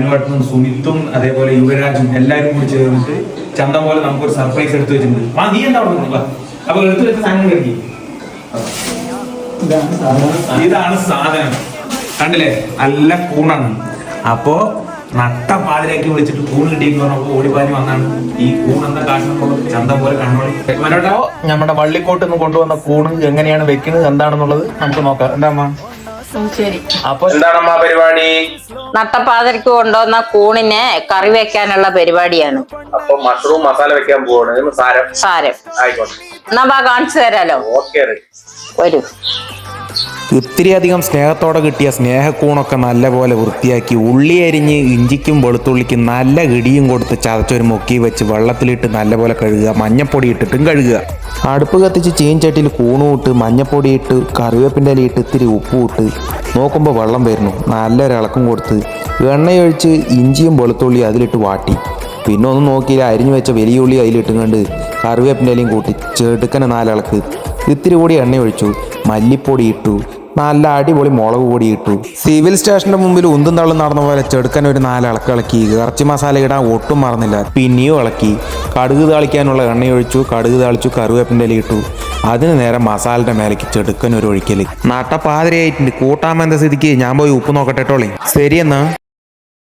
മനുവട്ടനും സുമിത്തും അതേപോലെ യുവരാജും എല്ലാവരും കൂടി ചേർന്നിട്ട് ചന്തം പോലെ നമുക്കൊരു സർപ്രൈസ് എടുത്തു വെച്ചിട്ടുണ്ട്. നീ എന്താ അവിടെ അപ്പൊ എടുത്തു വെച്ച സാധനം കഴിക്കി. ഇതാണ് സാധനം, കണ്ടില്ലേ? നല്ല കൂണാണ്. അപ്പോ നട്ട പാതിരാക്കി വിളിച്ചിട്ട് കൂണ് കിട്ടിയെന്ന് പറഞ്ഞപ്പോ ഓടിപ്പാനി വന്നാണ്. ഈ കൂൺ എന്താ കാട്ടുന്നത് ചന്തം പോലെ കണ്ണോളി. നമ്മുടെ വള്ളിക്കോട്ട് നിന്ന് കൊണ്ടുവന്ന കൂണ് എങ്ങനെയാണ് വെക്കുന്നത് എന്താണെന്നുള്ളത് നമുക്ക് നോക്കാം. എന്താ അമ്മ? ശരി. അപ്പൊ എന്താണമ്മ പരിപാടി? നട്ടപ്പാതിരക്ക് കൊണ്ടുവന്ന കൂണിനെ കറി വെക്കാനുള്ള പരിപാടിയാണ്. അപ്പൊ മഷ്റൂം മസാല വെക്കാൻ പോവാണ്. സാരം ആയിക്കോട്ടെ, എന്നാ കാണിച്ചു തരാലോ. വരൂ. ഇത്തിരി അധികം സ്നേഹത്തോടെ കിട്ടിയ സ്നേഹക്കൂണൊക്കെ നല്ലപോലെ വൃത്തിയാക്കി ഉള്ളി അരിഞ്ഞ് ഇഞ്ചിക്കും വെളുത്തുള്ളിക്കും നല്ല ഇടിയും കൊടുത്ത് ചതച്ചൊരു മുക്കി വെച്ച് വെള്ളത്തിലിട്ട് നല്ലപോലെ കഴുകുക. മഞ്ഞപ്പൊടി ഇട്ടിട്ടും കഴുകുക. അടുപ്പ് കത്തിച്ച് ചീൻചട്ടിയിൽ കൂണും ഇട്ട് മഞ്ഞപ്പൊടി ഇട്ട് കറിവേപ്പിൻ്റെ ഇല ഇട്ട് ഇത്തിരി ഉപ്പും ഇട്ട് നോക്കുമ്പോൾ വെള്ളം വരുന്നു. നല്ലൊരു ഇളക്കം കൊടുത്ത് എണ്ണയൊഴിച്ച് ഇഞ്ചിയും വെളുത്തുള്ളി അതിലിട്ട് വാട്ടി. പിന്നെ ഒന്നും നോക്കിയില്ല, അരിഞ്ഞു വെച്ച വലിയ ഉള്ളി അതിലിട്ടും കണ്ട് കറിവേപ്പിൻ്റെ ഇലയും കൂട്ടി ചെടുക്കനെ നാലിളക്ക്. ഇത്തിരി കൂടി എണ്ണ ഒഴിച്ചു, മല്ലിപ്പൊടി ഇട്ടു, നല്ല അടിപൊളി മുളക് പൊടി ഇട്ടു. സിവിൽ സ്റ്റേഷന്റെ മുമ്പിൽ ഉന്തും തള്ളും നടന്ന പോലെ ചെടുക്കൻ ഒരു 4 ഇളക്കി. ഇറച്ചി മസാല ഇടാൻ ഒട്ടും മറന്നില്ല. പിന്നെയും ഇളക്കി. കടുക് താളിക്കാനുള്ള എണ്ണയൊഴിച്ചു, കടുക് താളിച്ചു, കറിവേപ്പിൻ്റെ ഇല ഇട്ടു. അതിന് നേരെ മസാലയുടെ മേലേക്ക് ചെടുക്കൻ ഒരു ഒഴിക്കൽ. നട്ടപ്പാതിരയായിട്ടുണ്ട്. കൂട്ടാമെന്ന സ്ഥിതിക്ക് ഞാൻ പോയി ഉപ്പ് നോക്കട്ടെട്ടോളി. ശരിയെന്നാ.